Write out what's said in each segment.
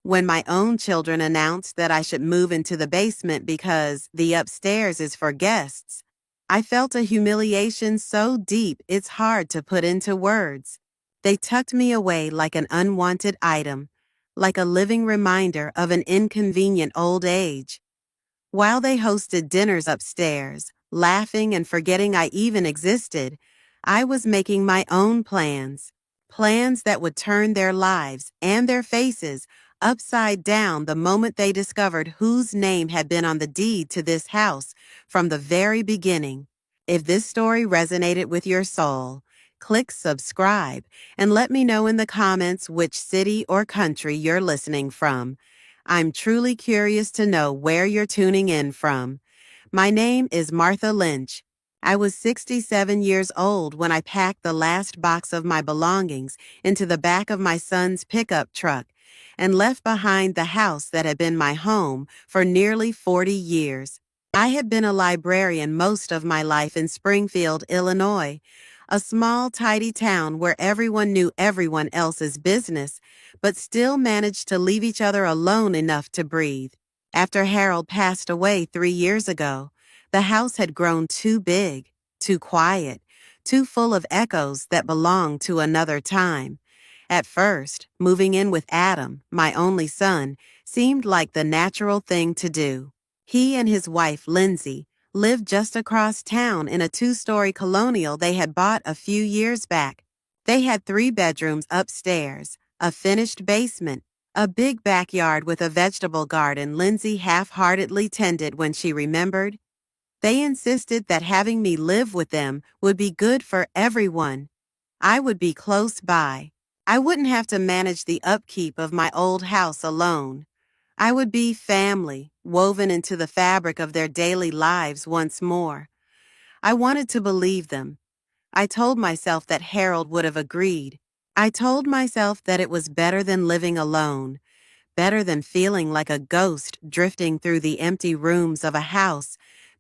When my own children announced that I should move into the basement because the upstairs is for guests, I felt a humiliation so deep it's hard to put into words. They tucked me away like an unwanted item, like a living reminder of an inconvenient old age. While they hosted dinners upstairs, laughing and forgetting I even existed, I was making my own plans. Plans that would turn their lives and their faces upside down the moment they discovered whose name had been on the deed to this house from the very beginning. If this story resonated with your soul, click subscribe and let me know in the comments which city or country you're listening from. I'm truly curious to know where you're tuning in from. My name is Martha Lynch. I was 67 years old when I packed the last box of my belongings into the back of my son's pickup truck and left behind the house that had been my home for nearly 40 years. I had been a librarian most of my life in Springfield, Illinois, a small, tidy town where everyone knew everyone else's business, but still managed to leave each other alone enough to breathe. After Harold passed away 3 years ago, the house had grown too big, too quiet, too full of echoes that belonged to another time. At first, moving in with Adam, my only son, seemed like the natural thing to do. He and his wife, Lindsay, lived just across town in a 2-story colonial they had bought a few years back. They had 3 bedrooms upstairs, a finished basement, a big backyard with a vegetable garden Lindsay half-heartedly tended when she remembered. They insisted that having me live with them would be good for everyone. I would be close by. I wouldn't have to manage the upkeep of my old house alone. I would be family, woven into the fabric of their daily lives once more. I wanted to believe them. I told myself that Harold would have agreed. I told myself that it was better than living alone, better than feeling like a ghost drifting through the empty rooms of a house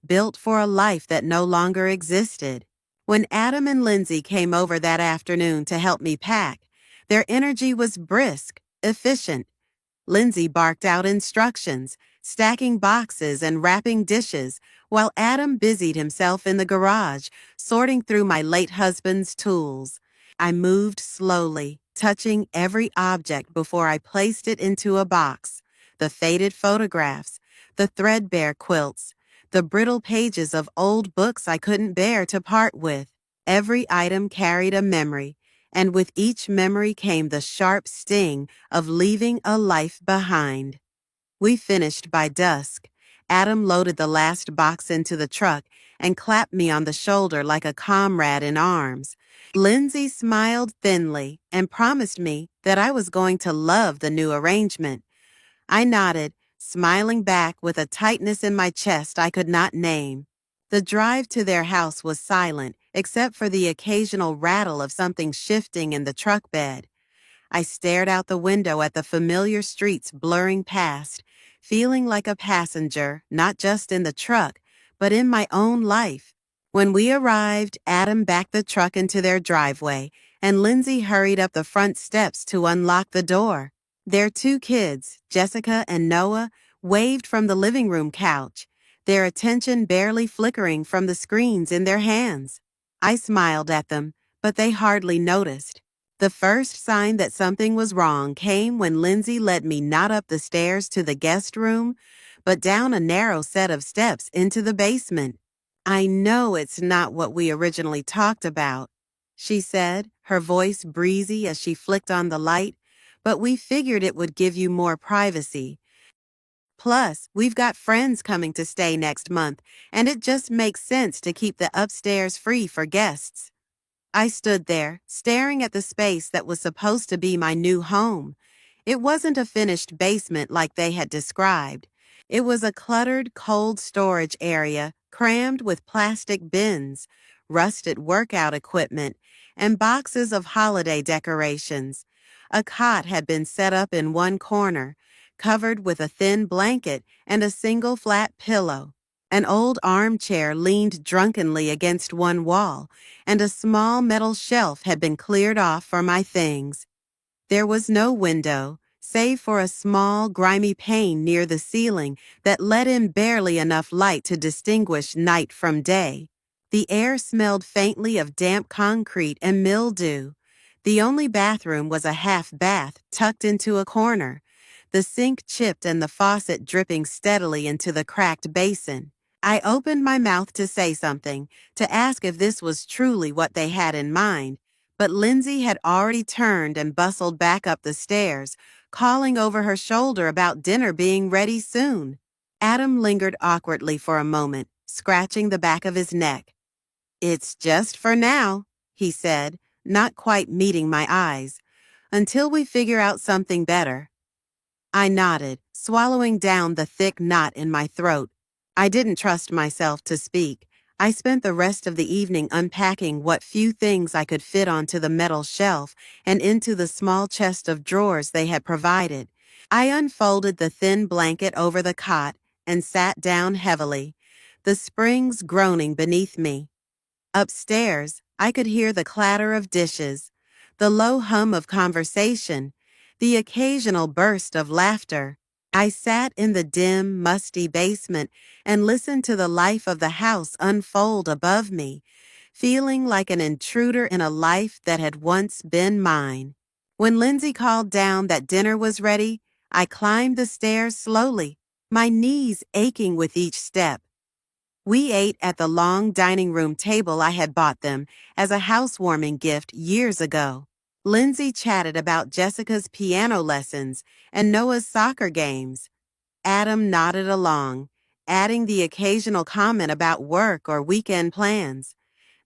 built for a life that no longer existed. When Adam and Lindsay came over that afternoon to help me pack, their energy was brisk, efficient. Lindsay barked out instructions, stacking boxes and wrapping dishes, while Adam busied himself in the garage, sorting through my late husband's tools. I moved slowly, touching every object before I placed it into a box. The faded photographs, the threadbare quilts, the brittle pages of old books I couldn't bear to part with. Every item carried a memory, and with each memory came the sharp sting of leaving a life behind. We finished by dusk. Adam loaded the last box into the truck and clapped me on the shoulder like a comrade in arms. Lindsay smiled thinly and promised me that I was going to love the new arrangement. I nodded, smiling back with a tightness in my chest I could not name. The drive to their house was silent, except for the occasional rattle of something shifting in the truck bed. I stared out the window at the familiar streets blurring past, feeling like a passenger, not just in the truck, but in my own life. When we arrived, Adam backed the truck into their driveway, and Lindsay hurried up the front steps to unlock the door. Their 2 kids, Jessica and Noah, waved from the living room couch, their attention barely flickering from the screens in their hands. I smiled at them, but they hardly noticed. The first sign that something was wrong came when Lindsay led me not up the stairs to the guest room, but down a narrow set of steps into the basement. "I know it's not what we originally talked about," she said, her voice breezy as she flicked on the light, "but we figured it would give you more privacy. Plus, we've got friends coming to stay next month, and it just makes sense to keep the upstairs free for guests." I stood there, staring at the space that was supposed to be my new home. It wasn't a finished basement like they had described. It was a cluttered, cold storage area crammed with plastic bins, rusted workout equipment, and boxes of holiday decorations. A cot had been set up in one corner, covered with a thin blanket and a single flat pillow. An old armchair leaned drunkenly against one wall, and a small metal shelf had been cleared off for my things. There was no window, save for a small, grimy pane near the ceiling that let in barely enough light to distinguish night from day. The air smelled faintly of damp concrete and mildew. The only bathroom was a half bath tucked into a corner, the sink chipped and the faucet dripping steadily into the cracked basin. I opened my mouth to say something, to ask if this was truly what they had in mind, but Lindsay had already turned and bustled back up the stairs, calling over her shoulder about dinner being ready soon. Adam lingered awkwardly for a moment, scratching the back of his neck. "It's just for now," he said, not quite meeting my eyes, "until we figure out something better." I nodded, swallowing down the thick knot in my throat. I didn't trust myself to speak. I spent the rest of the evening unpacking what few things I could fit onto the metal shelf and into the small chest of drawers they had provided. I unfolded the thin blanket over the cot and sat down heavily, the springs groaning beneath me. Upstairs, I could hear the clatter of dishes, the low hum of conversation, the occasional burst of laughter. I sat in the dim, musty basement and listened to the life of the house unfold above me, feeling like an intruder in a life that had once been mine. When Lindsay called down that dinner was ready, I climbed the stairs slowly, my knees aching with each step. We ate at the long dining room table I had bought them as a housewarming gift years ago. Lindsay chatted about Jessica's piano lessons and Noah's soccer games. Adam nodded along, adding the occasional comment about work or weekend plans.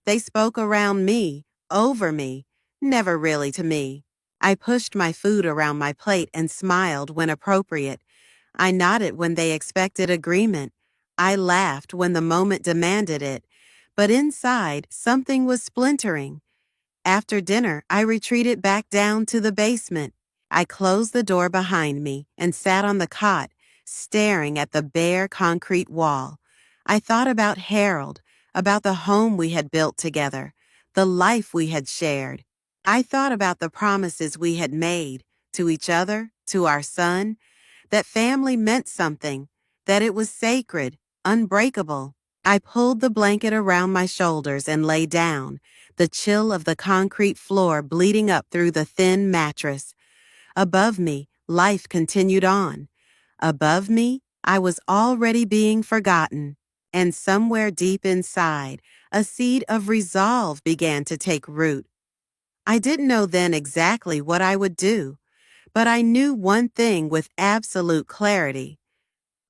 They spoke around me, over me, never really to me. I pushed my food around my plate and smiled when appropriate. I nodded when they expected agreement. I laughed when the moment demanded it. But inside, something was splintering. After dinner, I retreated back down to the basement. I closed the door behind me and sat on the cot, staring at the bare concrete wall. I thought about Harold, about the home we had built together, the life we had shared. I thought about the promises we had made to each other, to our son, that family meant something, that it was sacred, unbreakable. I pulled the blanket around my shoulders and lay down, the chill of the concrete floor bleeding up through the thin mattress. Above me, life continued on. Above me, I was already being forgotten. And somewhere deep inside, a seed of resolve began to take root. I didn't know then exactly what I would do, but I knew one thing with absolute clarity.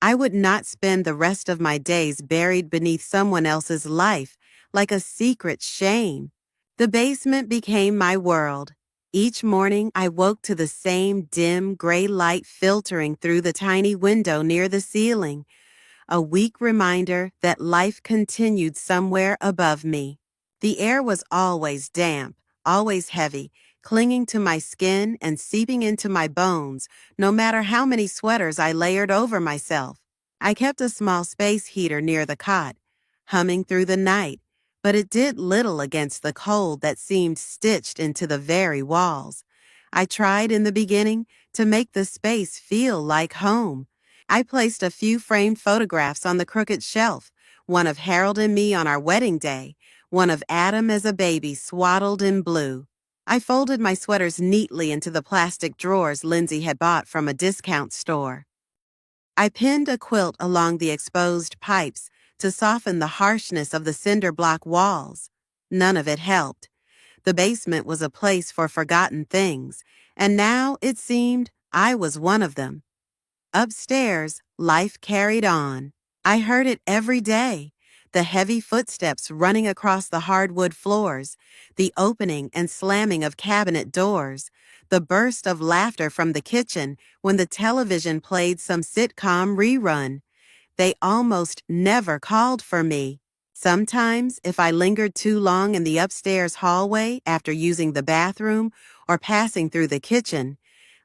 I would not spend the rest of my days buried beneath someone else's life like a secret shame. The basement became my world. Each morning, I woke to the same dim, gray light filtering through the tiny window near the ceiling, a weak reminder that life continued somewhere above me. The air was always damp, always heavy, clinging to my skin and seeping into my bones, no matter how many sweaters I layered over myself. I kept a small space heater near the cot, humming through the night, but it did little against the cold that seemed stitched into the very walls. I tried in the beginning to make the space feel like home. I placed a few framed photographs on the crooked shelf, one of Harold and me on our wedding day, one of Adam as a baby swaddled in blue. I folded my sweaters neatly into the plastic drawers Lindsay had bought from a discount store. I pinned a quilt along the exposed pipes to soften the harshness of the cinder block walls. None of it helped. The basement was a place for forgotten things, and now, it seemed, I was one of them. Upstairs, life carried on. I heard it every day. The heavy footsteps running across the hardwood floors, the opening and slamming of cabinet doors, the burst of laughter from the kitchen when the television played some sitcom rerun. They almost never called for me. Sometimes, if I lingered too long in the upstairs hallway after using the bathroom or passing through the kitchen,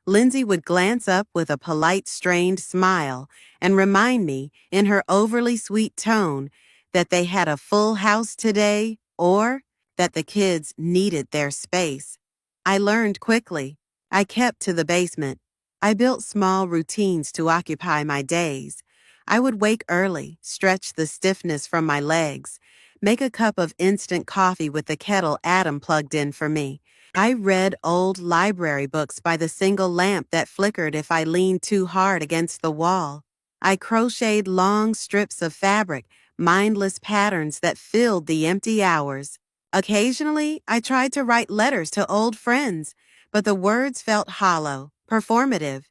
Lindsay would glance up with a polite, strained smile and remind me, in her overly sweet tone, that they had a full house today or that the kids needed their space. I learned quickly. I kept to the basement. I built small routines to occupy my days. I would wake early, stretch the stiffness from my legs, make a cup of instant coffee with the kettle Adam plugged in for me. I read old library books by the single lamp that flickered if I leaned too hard against the wall. I crocheted long strips of fabric, mindless patterns that filled the empty hours. Occasionally, I tried to write letters to old friends, but the words felt hollow, performative.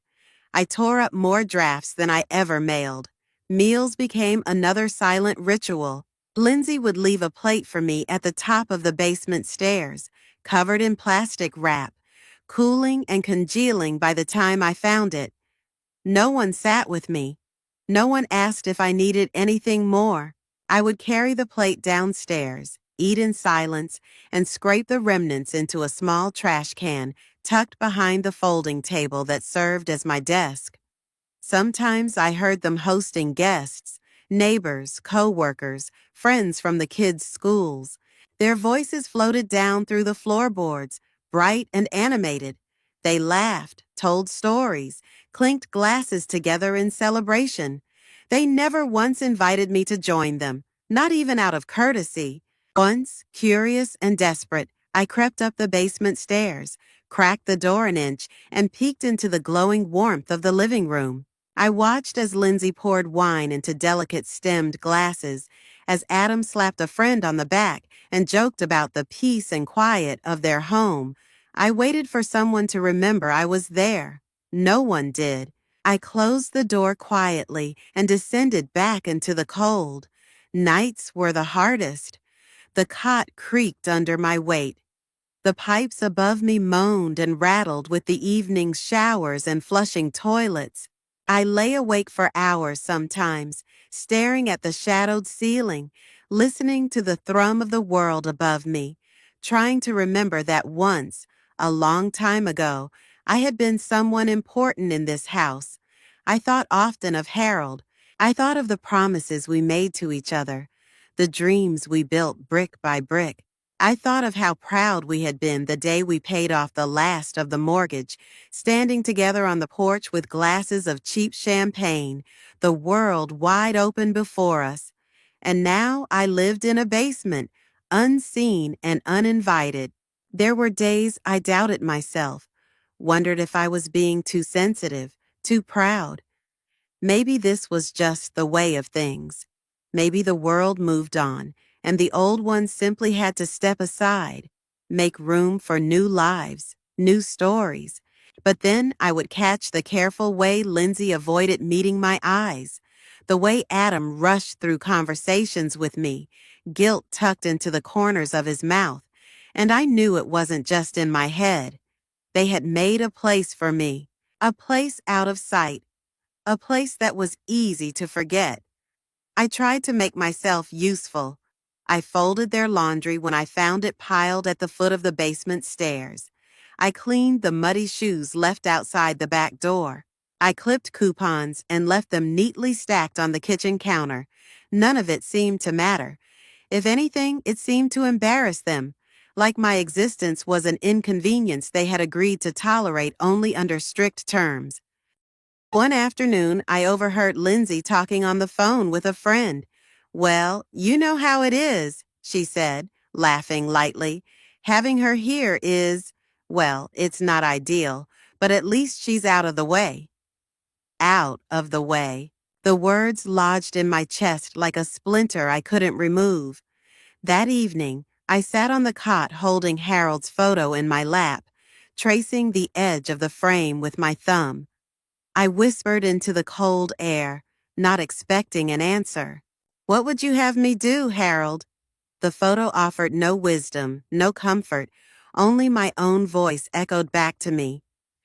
I tore up more drafts than I ever mailed. Meals became another silent ritual. Lindsay would leave a plate for me at the top of the basement stairs, covered in plastic wrap, cooling and congealing by the time I found it. No one sat with me. No one asked if I needed anything more. I would carry the plate downstairs, eat in silence, and scrape the remnants into a small trash can tucked behind the folding table that served as my desk. Sometimes I heard them hosting guests, neighbors, co-workers, friends from the kids' schools. Their voices floated down through the floorboards, bright and animated. They laughed, told stories, clinked glasses together in celebration. They never once invited me to join them, not even out of courtesy. Once, curious and desperate, I crept up the basement stairs, cracked the door an inch, and peeked into the glowing warmth of the living room. I watched as Lindsay poured wine into delicate stemmed glasses, as Adam slapped a friend on the back and joked about the peace and quiet of their home. I waited for someone to remember I was there. No one did. I closed the door quietly and descended back into the cold. Nights were the hardest. The cot creaked under my weight. The pipes above me moaned and rattled with the evening's showers and flushing toilets. I lay awake for hours sometimes, staring at the shadowed ceiling, listening to the thrum of the world above me, trying to remember that once, a long time ago, I had been someone important in this house. I thought often of Harold. I thought of the promises we made to each other, the dreams we built brick by brick. I thought of how proud we had been the day we paid off the last of the mortgage, standing together on the porch with glasses of cheap champagne, the world wide open before us. And now I lived in a basement, unseen and uninvited. There were days I doubted myself, wondered if I was being too sensitive, too proud. Maybe this was just the way of things. Maybe the world moved on, and the old ones simply had to step aside, make room for new lives, new stories. But then I would catch the careful way Lindsay avoided meeting my eyes, the way Adam rushed through conversations with me, guilt tucked into the corners of his mouth, and I knew it wasn't just in my head. They had made a place for me, a place out of sight, a place that was easy to forget. I tried to make myself useful. I folded their laundry when I found it piled at the foot of the basement stairs. I cleaned the muddy shoes left outside the back door. I clipped coupons and left them neatly stacked on the kitchen counter. None of it seemed to matter. If anything, it seemed to embarrass them, like my existence was an inconvenience they had agreed to tolerate only under strict terms. One afternoon, I overheard Lindsay talking on the phone with a friend. "Well, you know how it is," she said, laughing lightly. "Having her here is, well, it's not ideal, but at least she's out of the way." Out of the way. The words lodged in my chest like a splinter I couldn't remove. That evening, I sat on the cot holding Harold's photo in my lap, tracing the edge of the frame with my thumb. I whispered into the cold air, not expecting an answer. "What would you have me do, Harold?" The photo offered no wisdom, no comfort, only my own voice echoed back to me.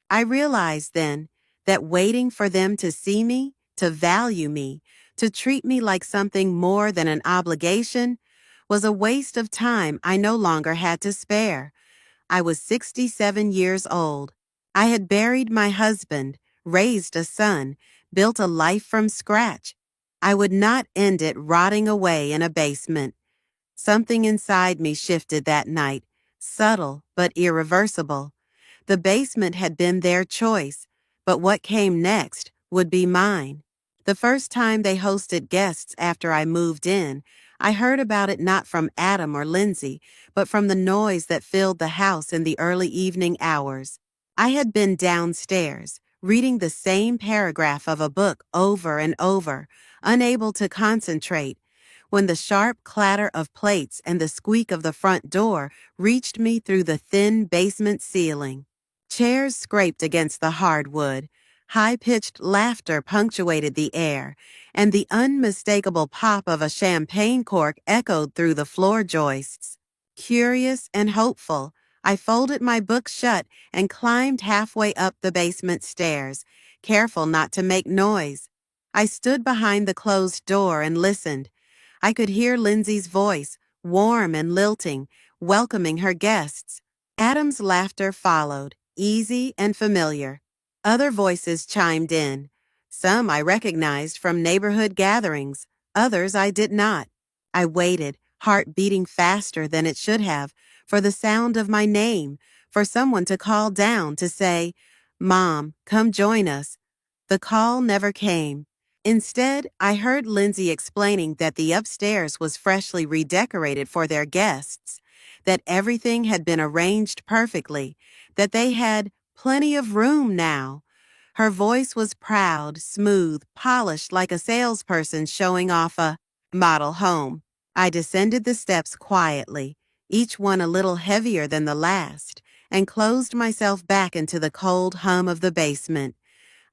I realized then that waiting for them to see me, to value me, to treat me like something more than an obligation, was a waste of time I no longer had to spare. I was 67 years old. I had buried my husband, raised a son, built a life from scratch. I would not end it rotting away in a basement. Something inside me shifted that night, subtle but irreversible. The basement had been their choice, But what came next would be mine. The first time they hosted guests after I moved in, I heard about it not from Adam or Lindsay, but from the noise that filled the house in the early evening hours. I had been downstairs, reading the same paragraph of a book over and over, unable to concentrate, when the sharp clatter of plates and the squeak of the front door reached me through the thin basement ceiling. Chairs scraped against the hardwood, high-pitched laughter punctuated the air, and the unmistakable pop of a champagne cork echoed through the floor joists. Curious and hopeful, I folded my book shut and climbed halfway up the basement stairs, careful not to make noise. I stood behind the closed door and listened. I could hear Lindsay's voice, warm and lilting, welcoming her guests. Adam's laughter followed, easy and familiar. Other voices chimed in. Some I recognized from neighborhood gatherings, others I did not. I waited, heart beating faster than it should have, for the sound of my name, for someone to call down to say, "Mom, come join us." The call never came. Instead, I heard Lindsay explaining that the upstairs was freshly redecorated for their guests, that everything had been arranged perfectly, that they had plenty of room now. Her voice was proud, smooth, polished like a salesperson showing off a model home. I descended the steps quietly, each one a little heavier than the last, and closed myself back into the cold hum of the basement.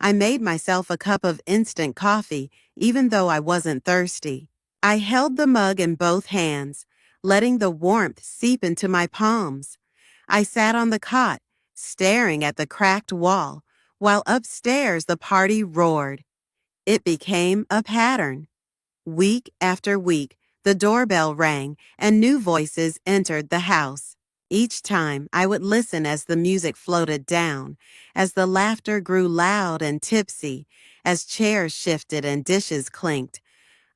I made myself a cup of instant coffee, even though I wasn't thirsty. I held the mug in both hands, letting the warmth seep into my palms. I sat on the cot, staring at the cracked wall, while upstairs the party roared. It became a pattern. Week after week, the doorbell rang and new voices entered the house. Each time, I would listen as the music floated down, as the laughter grew loud and tipsy, as chairs shifted and dishes clinked.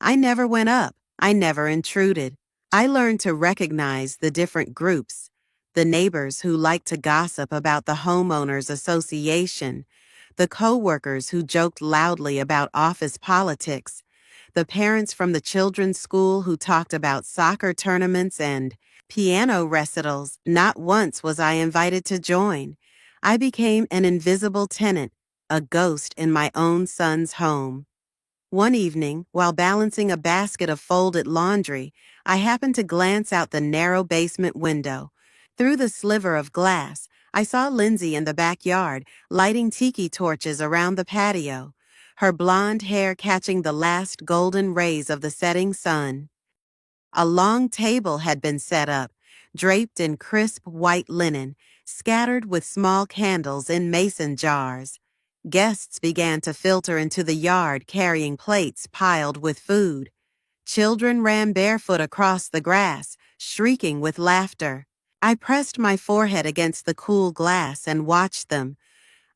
I never went up. I never intruded. I learned to recognize the different groups, the neighbors who liked to gossip about the homeowners association, the coworkers who joked loudly about office politics, the parents from the children's school who talked about soccer tournaments and piano recitals. Not once was I invited to join. I became an invisible tenant, a ghost in my own son's home. One evening, while balancing a basket of folded laundry, I happened to glance out the narrow basement window. Through the sliver of glass, I saw Lindsay in the backyard, lighting tiki torches around the patio, her blonde hair catching the last golden rays of the setting sun. A long table had been set up, draped in crisp white linen, scattered with small candles in mason jars. Guests began to filter into the yard carrying plates piled with food. Children ran barefoot across the grass, shrieking with laughter. I pressed my forehead against the cool glass and watched them.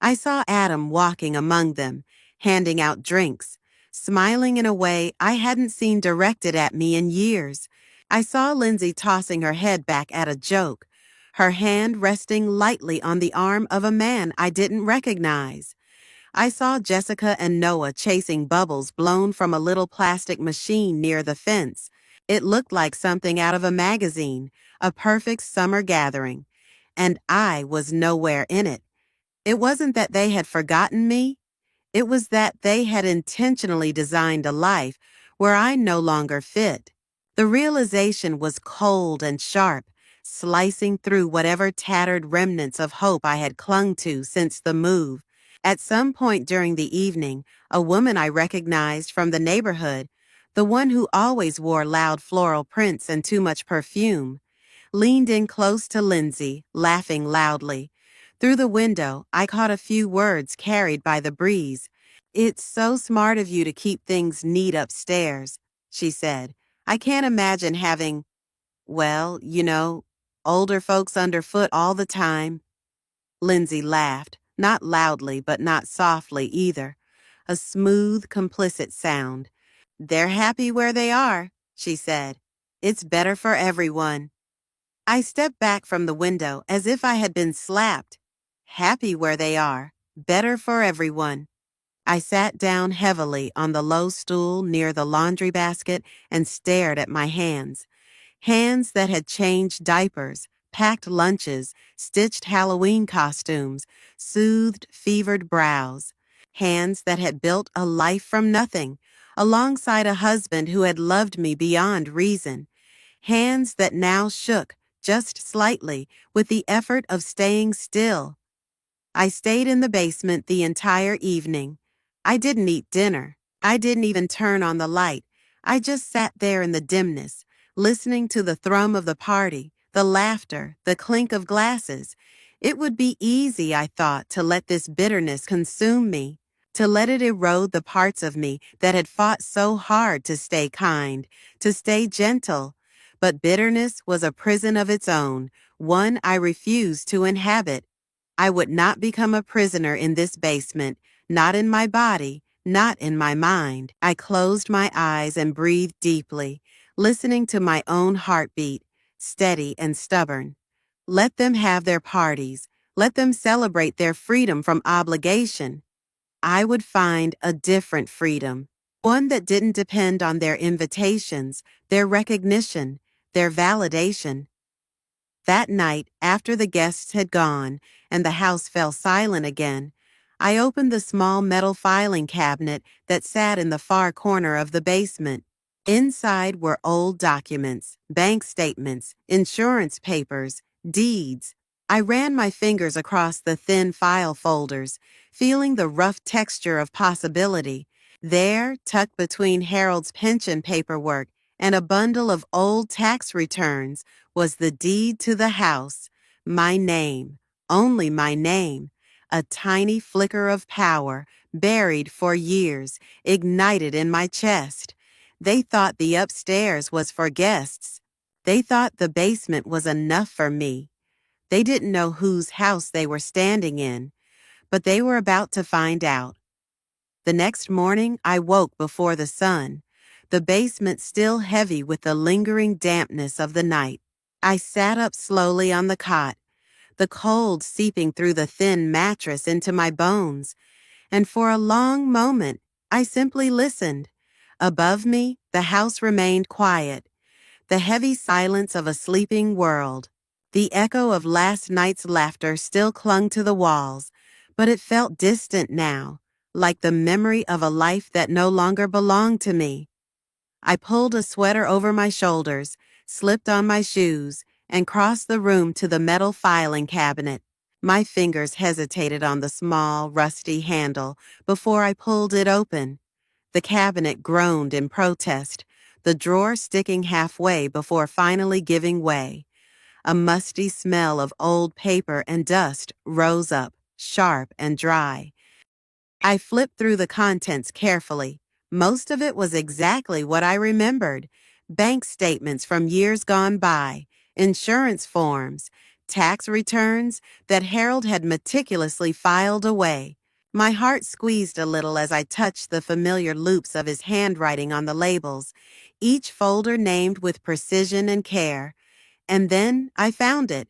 I saw Adam walking among them, handing out drinks, smiling in a way I hadn't seen directed at me in years. I saw Lindsay tossing her head back at a joke, her hand resting lightly on the arm of a man I didn't recognize. I saw Jessica and Noah chasing bubbles blown from a little plastic machine near the fence. It looked like something out of a magazine, a perfect summer gathering, and I was nowhere in it. It wasn't that they had forgotten me. It was that they had intentionally designed a life where I no longer fit. The realization was cold and sharp, slicing through whatever tattered remnants of hope I had clung to since the move. At some point during the evening, a woman I recognized from the neighborhood, the one who always wore loud floral prints and too much perfume, leaned in close to Lindsay, laughing loudly. Through the window, I caught a few words carried by the breeze. "It's so smart of you to keep things neat upstairs," she said. "I can't imagine having, well, older folks underfoot all the time." Lindsay laughed, not loudly but not softly either. A smooth, complicit sound. "They're happy where they are," she said. "It's better for everyone." I stepped back from the window as if I had been slapped. Happy where they are. better for everyone. I sat down heavily on the low stool near the laundry basket and stared at my hands. Hands that had changed diapers, packed lunches, stitched Halloween costumes, soothed fevered brows. Hands that had built a life from nothing, alongside a husband who had loved me beyond reason. Hands that now shook, just slightly, with the effort of staying still. I stayed in the basement the entire evening. I didn't eat dinner. I didn't even turn on the light. I just sat there in the dimness, listening to the thrum of the party, the laughter, the clink of glasses. It would be easy, I thought, to let this bitterness consume me, to let it erode the parts of me that had fought so hard to stay kind, to stay gentle. But bitterness was a prison of its own, one I refused to inhabit. I would not become a prisoner in this basement, not in my body, not in my mind. I closed my eyes and breathed deeply, listening to my own heartbeat, steady and stubborn. Let them have their parties. Let them celebrate their freedom from obligation. I would find a different freedom, one that didn't depend on their invitations, their recognition, their validation. That night, after the guests had gone and the house fell silent again, I opened the small metal filing cabinet that sat in the far corner of the basement. Inside were old documents, bank statements, insurance papers, deeds. I ran my fingers across the thin file folders, feeling the rough texture of possibility. There, tucked between Harold's pension paperwork and a bundle of old tax returns, was the deed to the house, my name, only my name, a tiny flicker of power, buried for years, ignited in my chest. They thought the upstairs was for guests. They thought the basement was enough for me. They didn't know whose house they were standing in, but they were about to find out. The next morning, I woke before the sun, the basement still heavy with the lingering dampness of the night. I sat up slowly on the cot, the cold seeping through the thin mattress into my bones, and for a long moment, I simply listened. Above me, the house remained quiet, the heavy silence of a sleeping world. The echo of last night's laughter still clung to the walls, but it felt distant now, like the memory of a life that no longer belonged to me. I pulled a sweater over my shoulders, slipped on my shoes, and crossed the room to the metal filing cabinet. My fingers hesitated on the small, rusty handle before I pulled it open. The cabinet groaned in protest, the drawer sticking halfway before finally giving way. A musty smell of old paper and dust rose up, sharp and dry. I flipped through the contents carefully. Most of it was exactly what I remembered. Bank statements from years gone by, insurance forms, tax returns that Harold had meticulously filed away. My heart squeezed a little as I touched the familiar loops of his handwriting on the labels, each folder named with precision and care. And then I found it.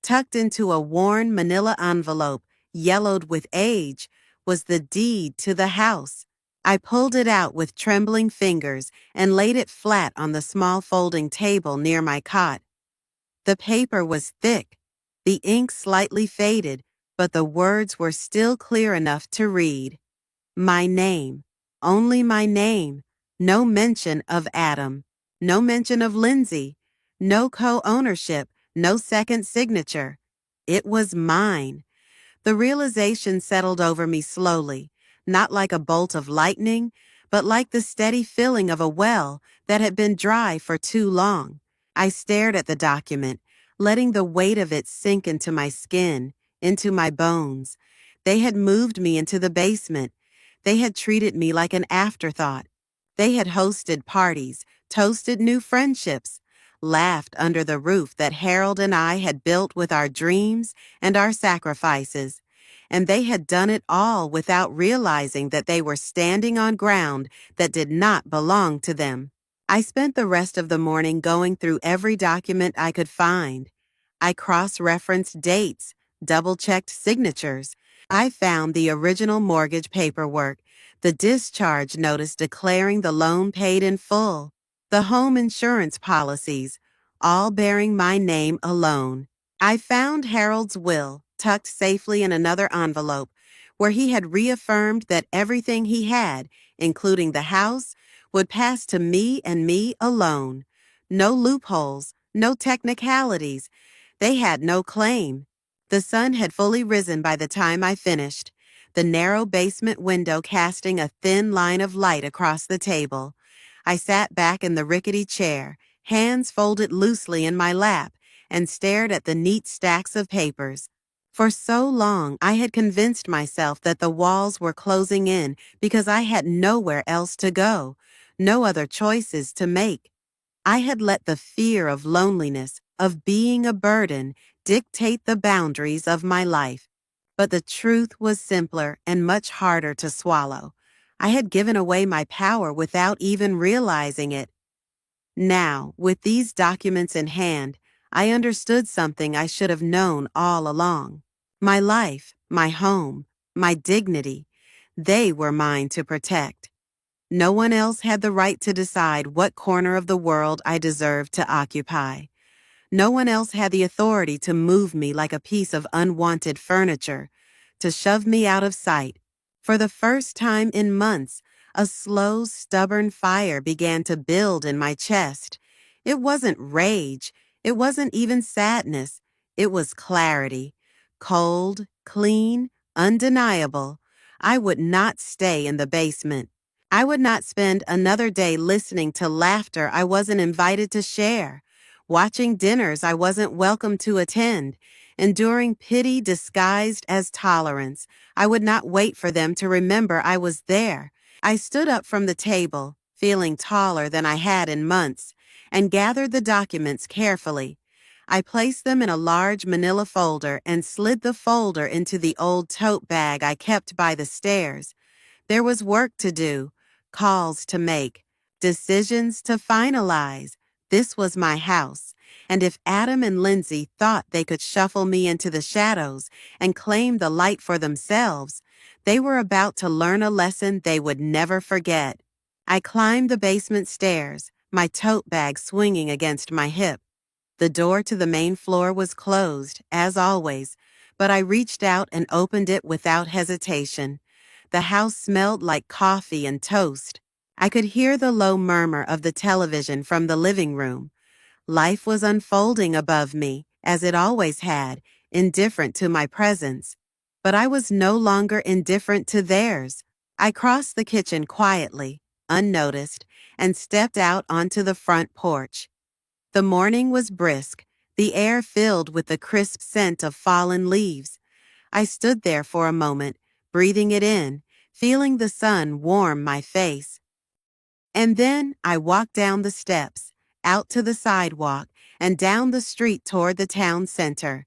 Tucked into a worn manila envelope, yellowed with age, was the deed to the house. I pulled it out with trembling fingers and laid it flat on the small folding table near my cot. The paper was thick, the ink slightly faded, but the words were still clear enough to read. My name, only my name, no mention of Adam, no mention of Lindsay, no co-ownership, no second signature. It was mine. The realization settled over me slowly, not like a bolt of lightning, but like the steady filling of a well that had been dry for too long. I stared at the document, letting the weight of it sink into my skin, into my bones. They had moved me into the basement. They had treated me like an afterthought. They had hosted parties, toasted new friendships, laughed under the roof that Harold and I had built with our dreams and our sacrifices. And they had done it all without realizing that they were standing on ground that did not belong to them. I spent the rest of the morning going through every document I could find. I cross-referenced dates, double-checked signatures. I found the original mortgage paperwork, the discharge notice declaring the loan paid in full, the home insurance policies, all bearing my name alone. I found Harold's will tucked safely in another envelope, where he had reaffirmed that everything he had, including the house, would pass to me and me alone. No loopholes, no technicalities. They had no claim. The sun had fully risen by the time I finished, the narrow basement window casting a thin line of light across the table. I sat back in the rickety chair, hands folded loosely in my lap, and stared at the neat stacks of papers. For so long, I had convinced myself that the walls were closing in because I had nowhere else to go, no other choices to make. I had let the fear of loneliness, of being a burden, dictate the boundaries of my life. But the truth was simpler and much harder to swallow. I had given away my power without even realizing it. Now, with these documents in hand, I understood something I should have known all along. My life, my home, my dignity, they were mine to protect. No one else had the right to decide what corner of the world I deserved to occupy. No one else had the authority to move me like a piece of unwanted furniture, to shove me out of sight. For the first time in months, a slow, stubborn fire began to build in my chest. It wasn't rage. It wasn't even sadness. It was clarity. Cold, clean, undeniable. I would not stay in the basement. I would not spend another day listening to laughter I wasn't invited to share, watching dinners I wasn't welcome to attend, enduring pity disguised as tolerance. I would not wait for them to remember I was there. I stood up from the table, feeling taller than I had in months, and gathered the documents carefully. I placed them in a large manila folder and slid the folder into the old tote bag I kept by the stairs. There was work to do, calls to make, decisions to finalize. This was my house, and if Adam and Lindsay thought they could shuffle me into the shadows and claim the light for themselves, they were about to learn a lesson they would never forget. I climbed the basement stairs, my tote bag swinging against my hip. The door to the main floor was closed, as always, but I reached out and opened it without hesitation. The house smelled like coffee and toast. I could hear the low murmur of the television from the living room. Life was unfolding above me, as it always had, indifferent to my presence. But I was no longer indifferent to theirs. I crossed the kitchen quietly, unnoticed, and stepped out onto the front porch. The morning was brisk, the air filled with the crisp scent of fallen leaves. I stood there for a moment, breathing it in, feeling the sun warm my face. And then I walked down the steps, out to the sidewalk, and down the street toward the town center,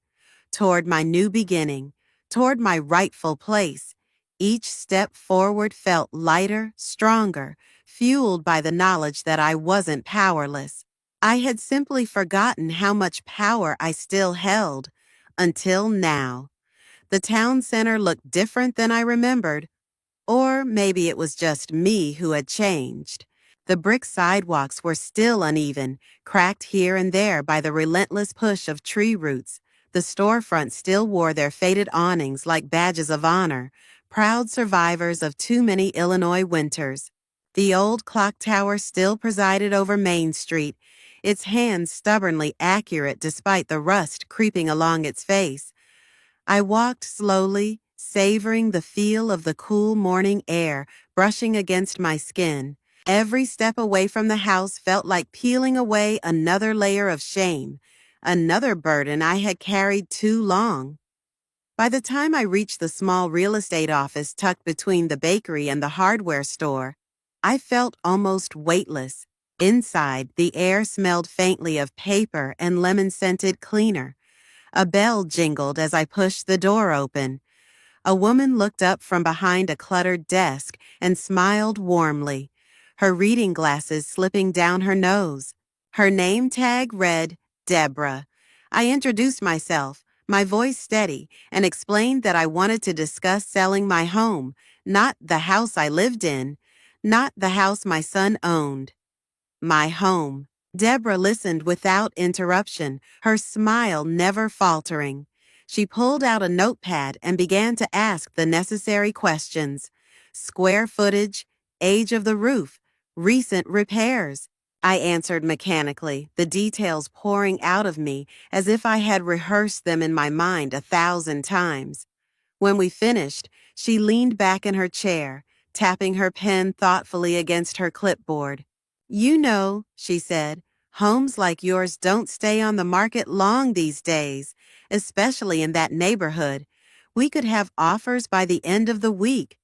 toward my new beginning, toward my rightful place. Each step forward felt lighter, stronger, fueled by the knowledge that I wasn't powerless. I had simply forgotten how much power I still held, until now. The town center looked different than I remembered, or maybe it was just me who had changed. The brick sidewalks were still uneven, cracked here and there by the relentless push of tree roots. The storefronts still wore their faded awnings like badges of honor, proud survivors of too many Illinois winters. The old clock tower still presided over Main Street, its hands stubbornly accurate despite the rust creeping along its face. I walked slowly, savoring the feel of the cool morning air brushing against my skin. Every step away from the house felt like peeling away another layer of shame, another burden I had carried too long. By the time I reached the small real estate office tucked between the bakery and the hardware store, I felt almost weightless. Inside, the air smelled faintly of paper and lemon-scented cleaner. A bell jingled as I pushed the door open. A woman looked up from behind a cluttered desk and smiled warmly, her reading glasses slipping down her nose. Her name tag read, Deborah. I introduced myself, my voice steady, and explained that I wanted to discuss selling my home, not the house I lived in, not the house my son owned. My home. Deborah listened without interruption, her smile never faltering. She pulled out a notepad and began to ask the necessary questions. Square footage, age of the roof, recent repairs. I answered mechanically, the details pouring out of me as if I had rehearsed them in my mind 1,000 times. When we finished, she leaned back in her chair, tapping her pen thoughtfully against her clipboard. You know, she said, homes like yours don't stay on the market long these days, especially in that neighborhood. We could have offers by the end of the week.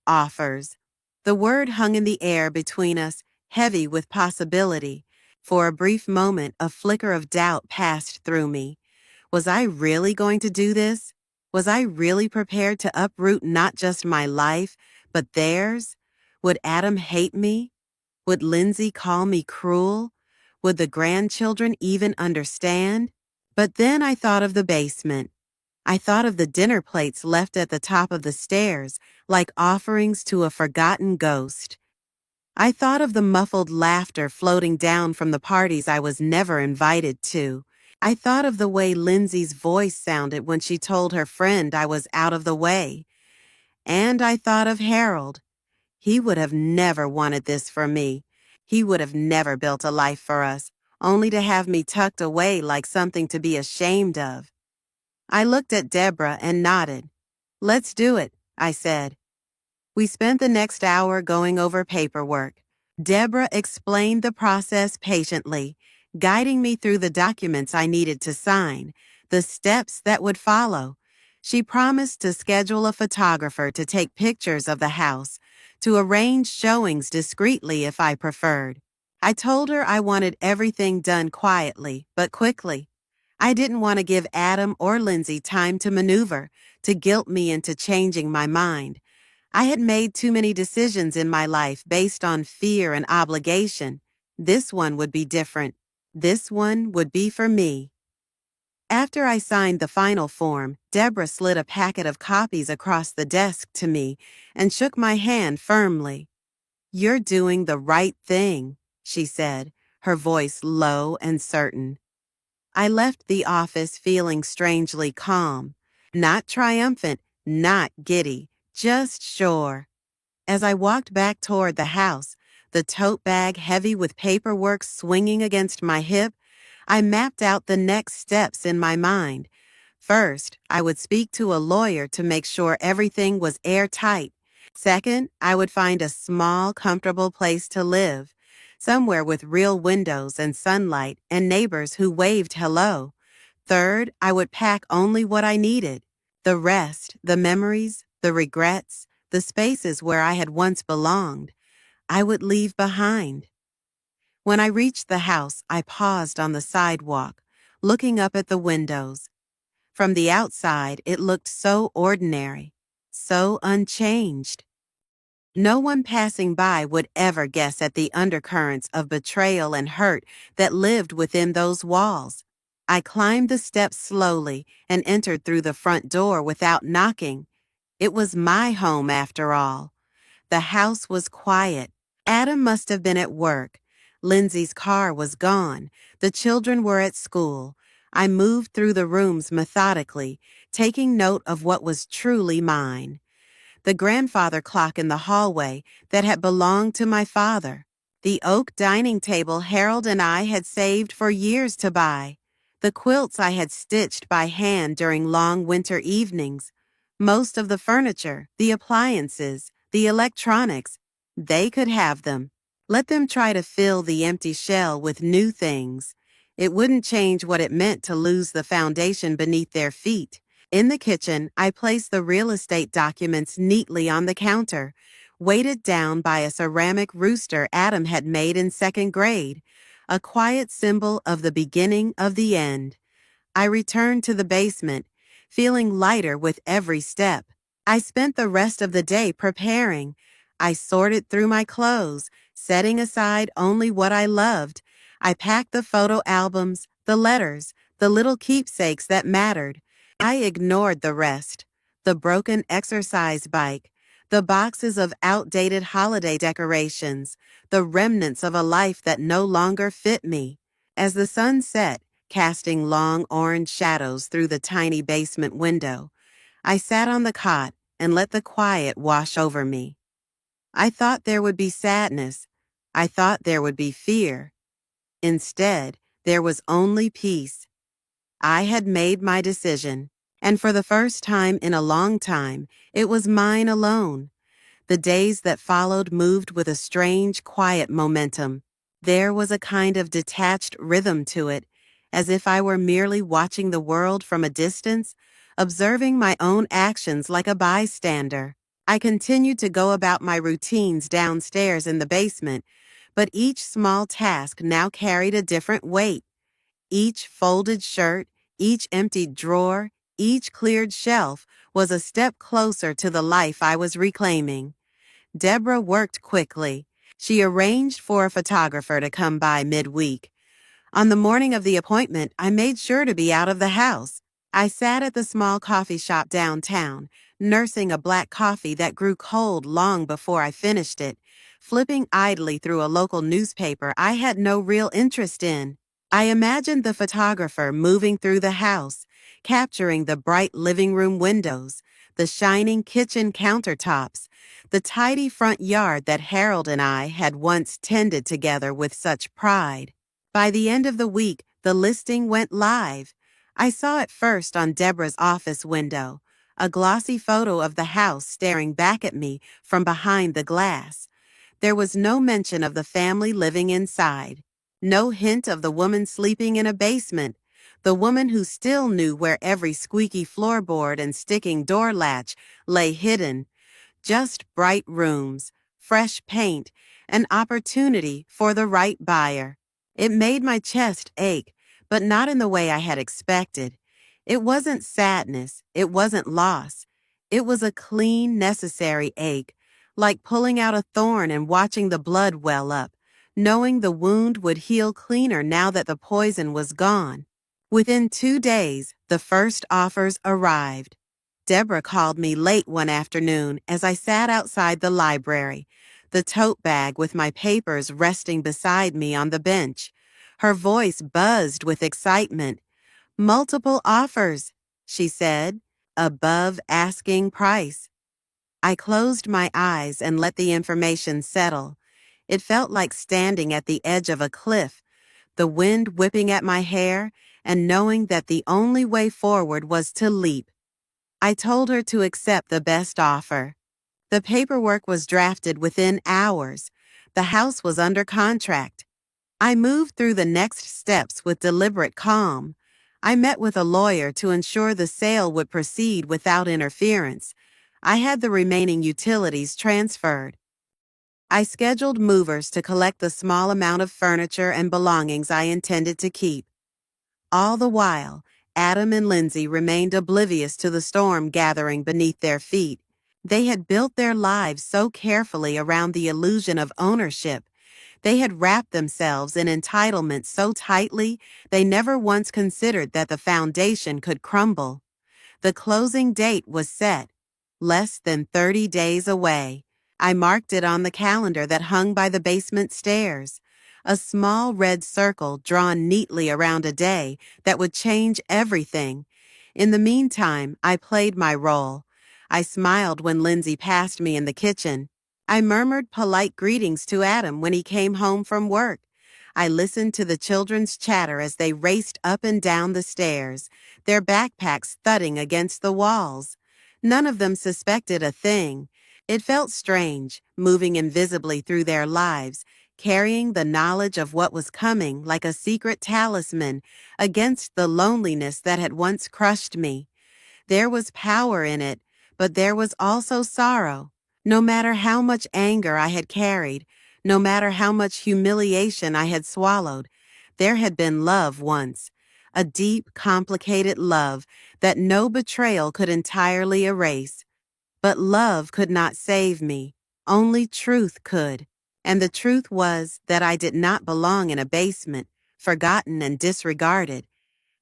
Offers. The word hung in the air between us, heavy with possibility. For a brief moment, a flicker of doubt passed through me. Was I really going to do this? Was I really prepared to uproot not just my life, but theirs? Would Adam hate me? Would Lindsay call me cruel? Would the grandchildren even understand? But then I thought of the basement. I thought of the dinner plates left at the top of the stairs, like offerings to a forgotten ghost. I thought of the muffled laughter floating down from the parties I was never invited to. I thought of the way Lindsay's voice sounded when she told her friend I was out of the way. And I thought of Harold. He would have never wanted this for me. He would have never built a life for us, only to have me tucked away like something to be ashamed of. I looked at Deborah and nodded. Let's do it, I said. We spent the next hour going over paperwork. Deborah explained the process patiently, guiding me through the documents I needed to sign, the steps that would follow. She promised to schedule a photographer to take pictures of the house, to arrange showings discreetly if I preferred. I told her I wanted everything done quietly, but quickly. I didn't want to give Adam or Lindsay time to maneuver, to guilt me into changing my mind. I had made too many decisions in my life based on fear and obligation. This one would be different. This one would be for me. After I signed the final form, Deborah slid a packet of copies across the desk to me and shook my hand firmly. You're doing the right thing, she said, her voice low and certain. I left the office feeling strangely calm, not triumphant, not giddy, just sure. As I walked back toward the house, the tote bag heavy with paperwork swinging against my hip, I mapped out the next steps in my mind. First, I would speak to a lawyer to make sure everything was airtight. Second, I would find a small, comfortable place to live, somewhere with real windows and sunlight and neighbors who waved hello. Third, I would pack only what I needed. The rest, the memories, the regrets, the spaces where I had once belonged, I would leave behind. When I reached the house, I paused on the sidewalk, looking up at the windows. From the outside, it looked so ordinary, so unchanged. No one passing by would ever guess at the undercurrents of betrayal and hurt that lived within those walls. I climbed the steps slowly and entered through the front door without knocking. It was my home after all. The house was quiet. Adam must have been at work. Lindsay's car was gone. The children were at school. I moved through the rooms methodically, taking note of what was truly mine. The grandfather clock in the hallway that had belonged to my father. The oak dining table Harold and I had saved for years to buy. The quilts I had stitched by hand during long winter evenings. Most of the furniture, the appliances, the electronics, they could have them. Let them try to fill the empty shell with new things. It wouldn't change what it meant to lose the foundation beneath their feet. In the kitchen, I placed the real estate documents neatly on the counter, weighted down by a ceramic rooster Adam had made in second grade, a quiet symbol of the beginning of the end. I returned to the basement, feeling lighter with every step. I spent the rest of the day preparing. I sorted through my clothes, setting aside only what I loved. I packed the photo albums, the letters, the little keepsakes that mattered. I ignored the rest. The broken exercise bike, the boxes of outdated holiday decorations, the remnants of a life that no longer fit me. As the sun set, casting long orange shadows through the tiny basement window, I sat on the cot and let the quiet wash over me. I thought there would be sadness. I thought there would be fear. Instead, there was only peace. I had made my decision, and for the first time in a long time, it was mine alone. The days that followed moved with a strange, quiet momentum. There was a kind of detached rhythm to it, as if I were merely watching the world from a distance, observing my own actions like a bystander. I continued to go about my routines downstairs in the basement, but each small task now carried a different weight. Each folded shirt, each emptied drawer, each cleared shelf was a step closer to the life I was reclaiming. Deborah worked quickly. She arranged for a photographer to come by midweek. On the morning of the appointment, I made sure to be out of the house. I sat at the small coffee shop downtown, nursing a black coffee that grew cold long before I finished it, flipping idly through a local newspaper I had no real interest in. I imagined the photographer moving through the house, capturing the bright living room windows, the shining kitchen countertops, the tidy front yard that Harold and I had once tended together with such pride. By the end of the week, the listing went live. I saw it first on Deborah's office window, a glossy photo of the house staring back at me from behind the glass. There was no mention of the family living inside, no hint of the woman sleeping in a basement, the woman who still knew where every squeaky floorboard and sticking door latch lay hidden. Just bright rooms, fresh paint, and opportunity for the right buyer. It made my chest ache, but not in the way I had expected. It wasn't sadness, it wasn't loss. It was a clean, necessary ache, like pulling out a thorn and watching the blood well up, knowing the wound would heal cleaner now that the poison was gone. Within 2 days, the first offers arrived. Deborah called me late one afternoon as I sat outside the library, the tote bag with my papers resting beside me on the bench. Her voice buzzed with excitement. "Multiple offers," she said, "above asking price." I closed my eyes and let the information settle. It felt like standing at the edge of a cliff, the wind whipping at my hair, and knowing that the only way forward was to leap. I told her to accept the best offer. The paperwork was drafted within hours. The house was under contract. I moved through the next steps with deliberate calm. I met with a lawyer to ensure the sale would proceed without interference. I had the remaining utilities transferred. I scheduled movers to collect the small amount of furniture and belongings I intended to keep. All the while, Adam and Lindsay remained oblivious to the storm gathering beneath their feet. They had built their lives so carefully around the illusion of ownership. They had wrapped themselves in entitlement so tightly they never once considered that the foundation could crumble. The closing date was set, less than 30 days away. I marked it on the calendar that hung by the basement stairs, a small red circle drawn neatly around a day that would change everything. In the meantime, I played my role. I smiled when Lindsay passed me in the kitchen. I murmured polite greetings to Adam when he came home from work. I listened to the children's chatter as they raced up and down the stairs, their backpacks thudding against the walls. None of them suspected a thing. It felt strange, moving invisibly through their lives, carrying the knowledge of what was coming like a secret talisman against the loneliness that had once crushed me. There was power in it, but there was also sorrow. No matter how much anger I had carried, no matter how much humiliation I had swallowed, there had been love once, a deep, complicated love that no betrayal could entirely erase. But love could not save me. Only truth could. And the truth was that I did not belong in a basement, forgotten and disregarded.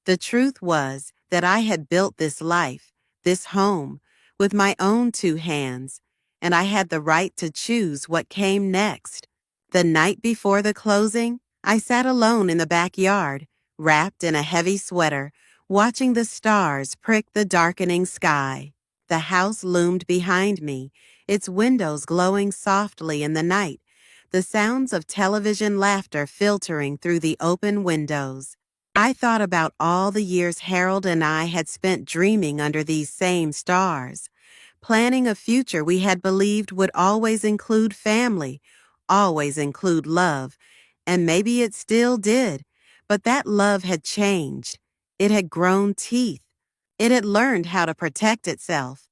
The truth was that I had built this life, this home, with my own two hands, and I had the right to choose what came next. The night before the closing, I sat alone in the backyard, wrapped in a heavy sweater, watching the stars prick the darkening sky. The house loomed behind me, its windows glowing softly in the night, the sounds of television laughter filtering through the open windows. I thought about all the years Harold and I had spent dreaming under these same stars, planning a future we had believed would always include family, always include love, and maybe it still did, but that love had changed. It had grown teeth. It had learned how to protect itself.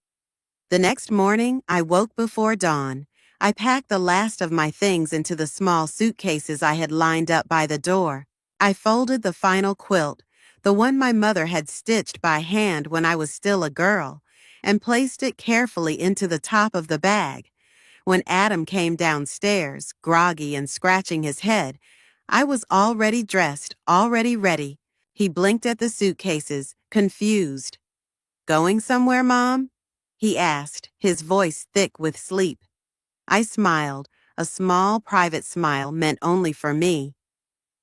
The next morning, I woke before dawn. I packed the last of my things into the small suitcases I had lined up by the door. I folded the final quilt, the one my mother had stitched by hand when I was still a girl, and placed it carefully into the top of the bag. When Adam came downstairs, groggy and scratching his head, I was already dressed, already ready. He blinked at the suitcases, confused. "Going somewhere, Mom?" he asked, his voice thick with sleep. I smiled, a small private smile meant only for me.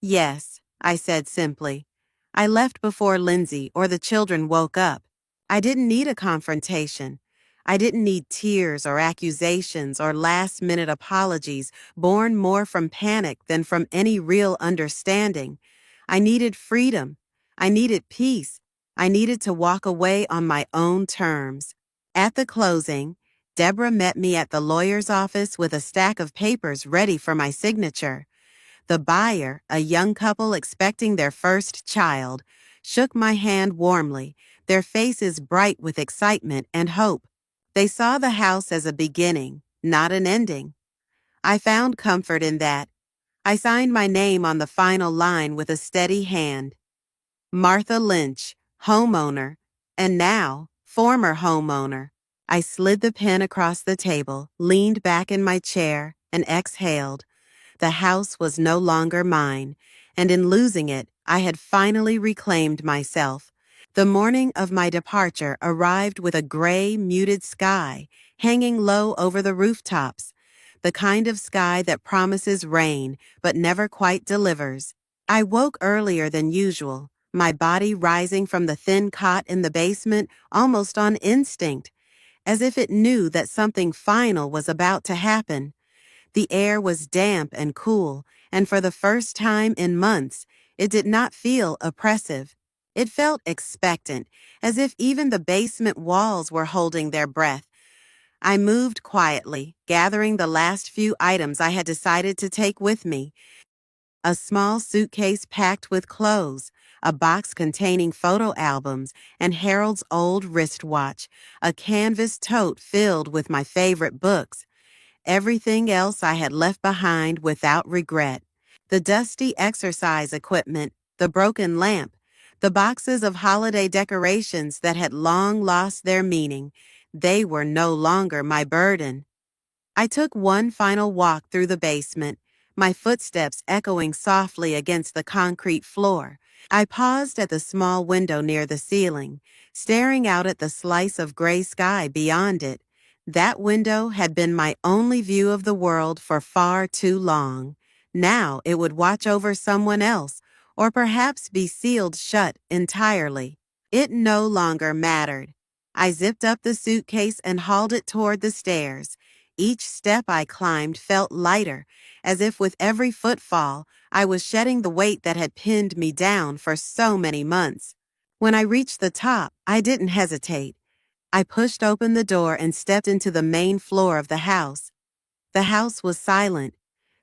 "Yes," I said simply. I left before Lindsay or the children woke up. I didn't need a confrontation. I didn't need tears or accusations or last-minute apologies born more from panic than from any real understanding. I needed freedom. I needed peace. I needed to walk away on my own terms. At the closing, Deborah met me at the lawyer's office with a stack of papers ready for my signature. The buyer, a young couple expecting their first child, shook my hand warmly, their faces bright with excitement and hope. They saw the house as a beginning, not an ending. I found comfort in that. I signed my name on the final line with a steady hand. Martha Lynch, homeowner, and now former homeowner. I slid the pen across the table, leaned back in my chair, and exhaled. The house was no longer mine, and in losing it, I had finally reclaimed myself. The morning of my departure arrived with a gray, muted sky hanging low over the rooftops, the kind of sky that promises rain but never quite delivers. I woke earlier than usual, my body rising from the thin cot in the basement almost on instinct, as if it knew that something final was about to happen. The air was damp and cool, and for the first time in months, it did not feel oppressive. It felt expectant, as if even the basement walls were holding their breath. I moved quietly, gathering the last few items I had decided to take with me. A small suitcase packed with clothes, a box containing photo albums and Harold's old wristwatch, a canvas tote filled with my favorite books. Everything else I had left behind without regret. The dusty exercise equipment, the broken lamp, the boxes of holiday decorations that had long lost their meaning, they were no longer my burden. I took one final walk through the basement, my footsteps echoing softly against the concrete floor. I paused at the small window near the ceiling, staring out at the slice of gray sky beyond it. That window had been my only view of the world for far too long. Now it would watch over someone else, or perhaps be sealed shut entirely. It no longer mattered. I zipped up the suitcase and hauled it toward the stairs. Each step I climbed felt lighter, as if with every footfall, I was shedding the weight that had pinned me down for so many months. When I reached the top, I didn't hesitate. I pushed open the door and stepped into the main floor of the house. The house was silent,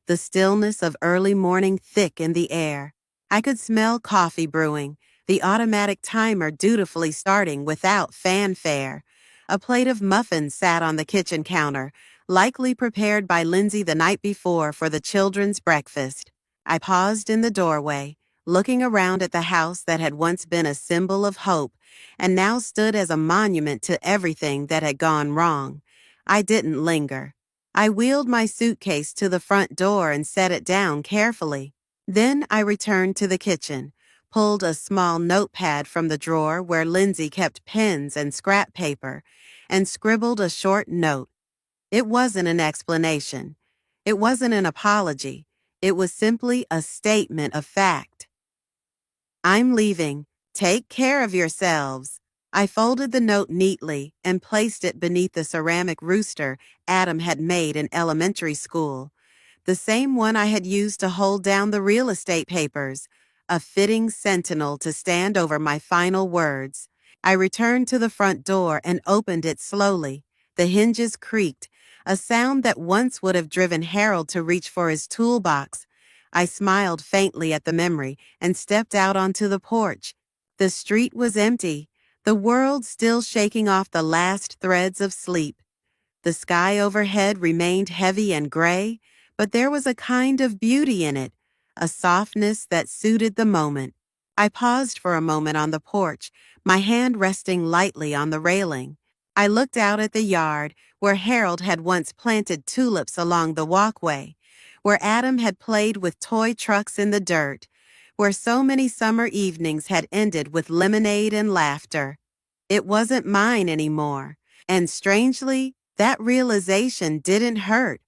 the stillness of early morning thick in the air. I could smell coffee brewing, the automatic timer dutifully starting without fanfare. A plate of muffins sat on the kitchen counter, likely prepared by Lindsay the night before for the children's breakfast. I paused in the doorway, looking around at the house that had once been a symbol of hope and now stood as a monument to everything that had gone wrong. I didn't linger. I wheeled my suitcase to the front door and set it down carefully. Then I returned to the kitchen, pulled a small notepad from the drawer where Lindsay kept pens and scrap paper, and scribbled a short note. It wasn't an explanation. It wasn't an apology. It was simply a statement of fact. I'm leaving. Take care of yourselves. I folded the note neatly and placed it beneath the ceramic rooster Adam had made in elementary school, the same one I had used to hold down the real estate papers, a fitting sentinel to stand over my final words. I returned to the front door and opened it slowly. The hinges creaked, a sound that once would have driven Harold to reach for his toolbox. I smiled faintly at the memory and stepped out onto the porch. The street was empty, the world still shaking off the last threads of sleep. The sky overhead remained heavy and gray, but there was a kind of beauty in it, a softness that suited the moment. I paused for a moment on the porch, my hand resting lightly on the railing. I looked out at the yard, where Harold had once planted tulips along the walkway, where Adam had played with toy trucks in the dirt, where so many summer evenings had ended with lemonade and laughter. It wasn't mine anymore, and strangely, that realization didn't hurt.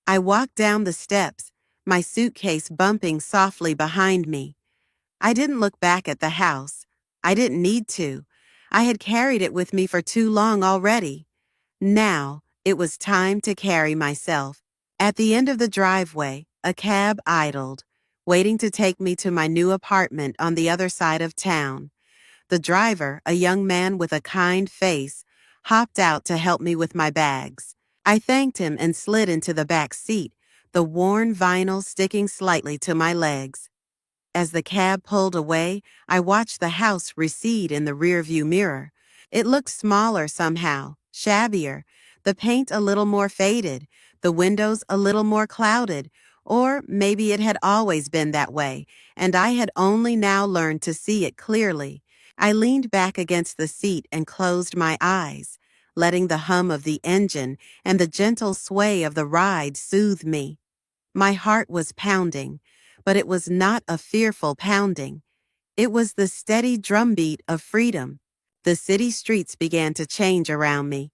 I walked down the steps, my suitcase bumping softly behind me. I didn't look back at the house. I didn't need to. I had carried it with me for too long already. Now, it was time to carry myself. At the end of the driveway, a cab idled, waiting to take me to my new apartment on the other side of town. The driver, a young man with a kind face, hopped out to help me with my bags. I thanked him and slid into the back seat, the worn vinyl sticking slightly to my legs. As the cab pulled away, I watched the house recede in the rearview mirror. It looked smaller somehow, shabbier, the paint a little more faded, the windows a little more clouded, or maybe it had always been that way, and I had only now learned to see it clearly. I leaned back against the seat and closed my eyes, letting the hum of the engine and the gentle sway of the ride soothe me. My heart was pounding, but it was not a fearful pounding. It was the steady drumbeat of freedom. The city streets began to change around me.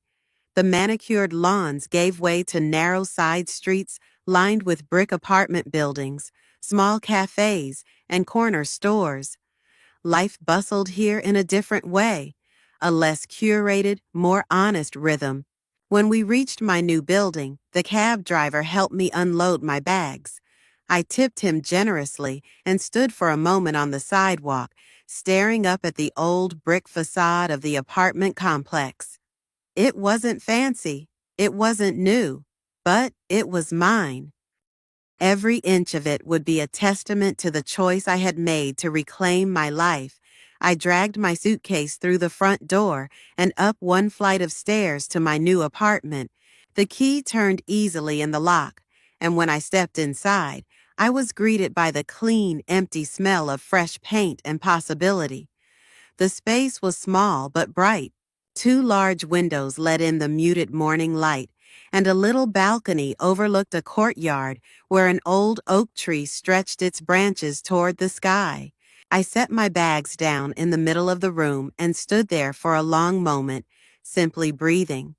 The manicured lawns gave way to narrow side streets lined with brick apartment buildings, small cafes, and corner stores. Life bustled here in a different way, a less curated, more honest rhythm. When we reached my new building, the cab driver helped me unload my bags. I tipped him generously and stood for a moment on the sidewalk, staring up at the old brick facade of the apartment complex. It wasn't fancy, it wasn't new, but it was mine. Every inch of it would be a testament to the choice I had made to reclaim my life. I dragged my suitcase through the front door and up one flight of stairs to my new apartment. The key turned easily in the lock, and when I stepped inside, I was greeted by the clean, empty smell of fresh paint and possibility. The space was small but bright. Two large windows let in the muted morning light, and a little balcony overlooked a courtyard where an old oak tree stretched its branches toward the sky. I set my bags down in the middle of the room and stood there for a long moment, simply breathing.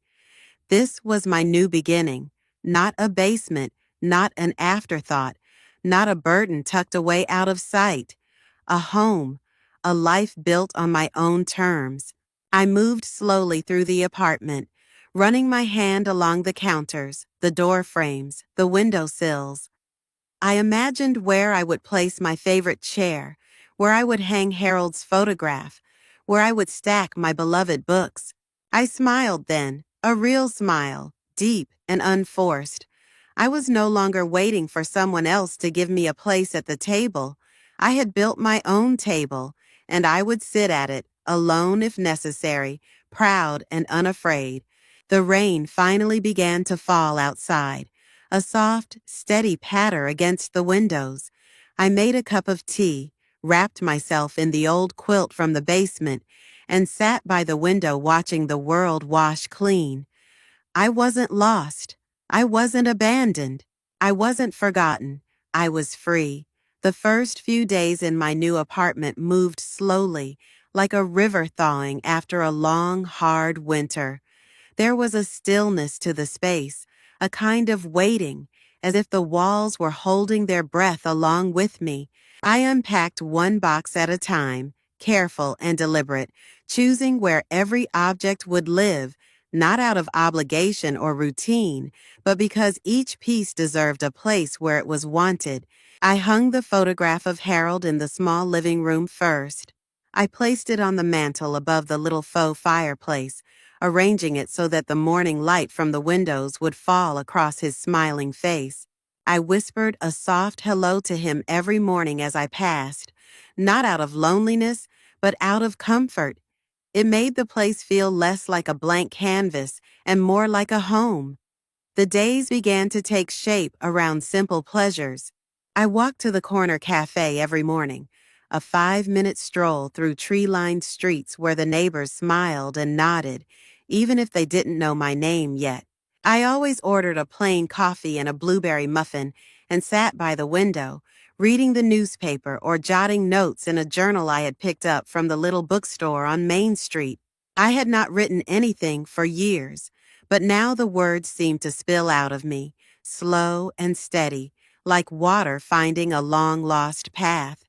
This was my new beginning, not a basement, not an afterthought, not a burden tucked away out of sight. A home, a life built on my own terms. I moved slowly through the apartment, running my hand along the counters, the door frames, the window sills. I imagined where I would place my favorite chair, where I would hang Harold's photograph, where I would stack my beloved books. I smiled then, a real smile, deep and unforced. I was no longer waiting for someone else to give me a place at the table. I had built my own table, and I would sit at it, alone if necessary, proud and unafraid. The rain finally began to fall outside, a soft, steady patter against the windows. I made a cup of tea, wrapped myself in the old quilt from the basement, and sat by the window watching the world wash clean. I wasn't lost. I wasn't abandoned. I wasn't forgotten. I was free. The first few days in my new apartment moved slowly, like a river thawing after a long, hard winter. There was a stillness to the space, a kind of waiting, as if the walls were holding their breath along with me. I unpacked one box at a time, careful and deliberate, choosing where every object would live, not out of obligation or routine, but because each piece deserved a place where it was wanted. I hung the photograph of Harold in the small living room first. I placed it on the mantel above the little faux fireplace, arranging it so that the morning light from the windows would fall across his smiling face. I whispered a soft hello to him every morning as I passed, not out of loneliness, but out of comfort. It made the place feel less like a blank canvas and more like a home. The days began to take shape around simple pleasures. I walked to the corner cafe every morning, a 5-minute stroll through tree-lined streets where the neighbors smiled and nodded, even if they didn't know my name yet. I always ordered a plain coffee and a blueberry muffin and sat by the window, reading the newspaper or jotting notes in a journal I had picked up from the little bookstore on Main Street. I had not written anything for years, but now the words seemed to spill out of me, slow and steady, like water finding a long-lost path.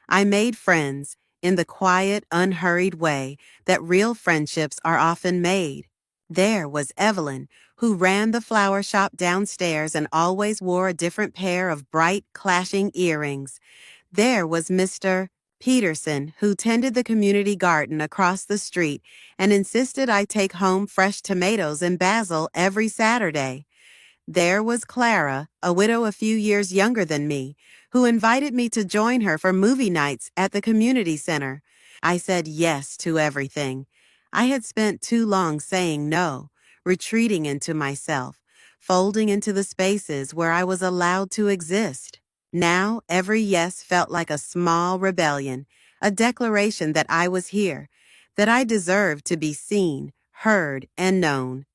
I made friends in the quiet, unhurried way that real friendships are often made. There was Evelyn, who ran the flower shop downstairs and always wore a different pair of bright, clashing earrings. There was Mr. Peterson, who tended the community garden across the street and insisted I take home fresh tomatoes and basil every Saturday. There was Clara, a widow a few years younger than me, who invited me to join her for movie nights at the community center. I said yes to everything. I had spent too long saying no, retreating into myself, folding into the spaces where I was allowed to exist. Now, every yes felt like a small rebellion, a declaration that I was here, that I deserved to be seen, heard, and known.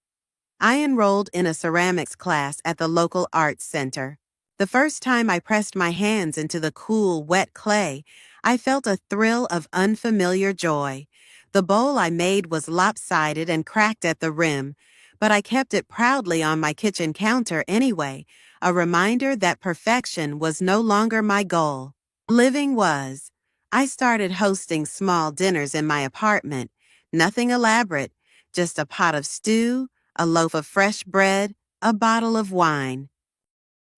I enrolled in a ceramics class at the local arts center. The first time I pressed my hands into the cool, wet clay, I felt a thrill of unfamiliar joy. The bowl I made was lopsided and cracked at the rim, but I kept it proudly on my kitchen counter anyway, a reminder that perfection was no longer my goal. Living was. I started hosting small dinners in my apartment, nothing elaborate, just a pot of stew, a loaf of fresh bread, a bottle of wine.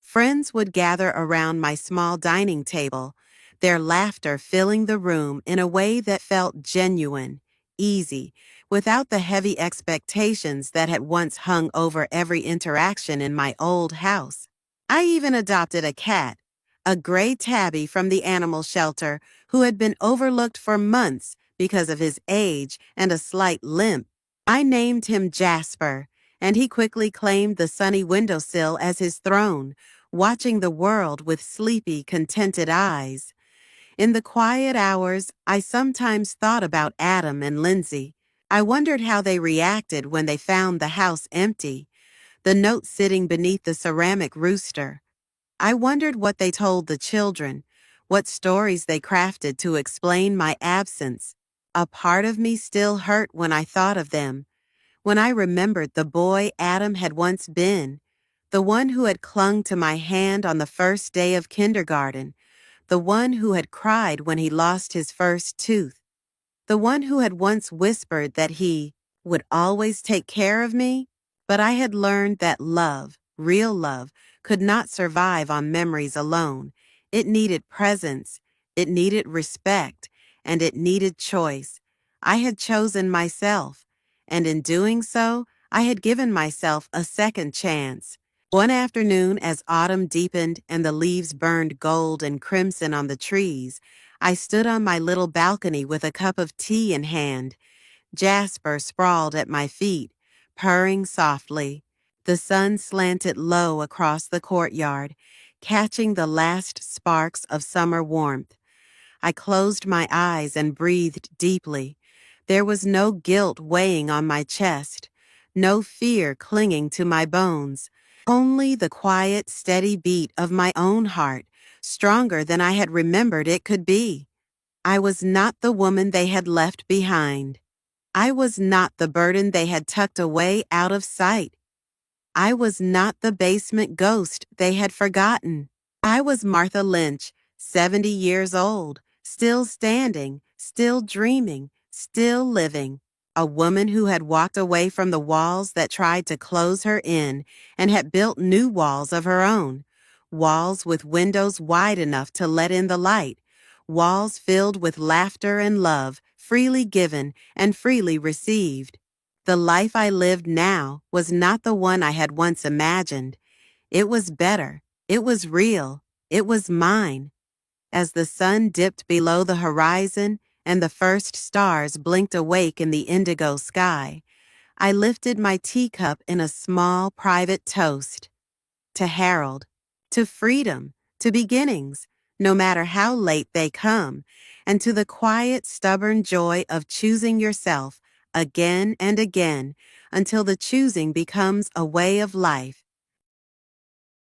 Friends would gather around my small dining table, their laughter filling the room in a way that felt genuine, easy, without the heavy expectations that had once hung over every interaction in my old house. I even adopted a cat, a gray tabby from the animal shelter who had been overlooked for months because of his age and a slight limp. I named him Jasper, and he quickly claimed the sunny windowsill as his throne, watching the world with sleepy, contented eyes. In the quiet hours, I sometimes thought about Adam and Lindsay. I wondered how they reacted when they found the house empty, the note sitting beneath the ceramic rooster. I wondered what they told the children, what stories they crafted to explain my absence. A part of me still hurt when I thought of them, when I remembered the boy Adam had once been, the one who had clung to my hand on the first day of kindergarten, the one who had cried when he lost his first tooth, the one who had once whispered that he would always take care of me. But I had learned that love, real love, could not survive on memories alone. It needed presence, it needed respect, and it needed choice. I had chosen myself, and in doing so, I had given myself a second chance. One afternoon, as autumn deepened and the leaves burned gold and crimson on the trees, I stood on my little balcony with a cup of tea in hand. Jasper sprawled at my feet, purring softly. The sun slanted low across the courtyard, catching the last sparks of summer warmth. I closed my eyes and breathed deeply. There was no guilt weighing on my chest, no fear clinging to my bones, only the quiet, steady beat of my own heart, stronger than I had remembered it could be. I was not the woman they had left behind. I was not the burden they had tucked away out of sight. I was not the basement ghost they had forgotten. I was Martha Lynch, 70 years old, still standing, still dreaming, still living. A woman who had walked away from the walls that tried to close her in and had built new walls of her own. Walls with windows wide enough to let in the light. Walls filled with laughter and love, freely given and freely received. The life I lived now was not the one I had once imagined. It was better. It was real. It was mine. As the sun dipped below the horizon and the first stars blinked awake in the indigo sky, I lifted my teacup in a small, private toast. To Harold, to freedom, to beginnings, no matter how late they come, and to the quiet, stubborn joy of choosing yourself again and again until the choosing becomes a way of life.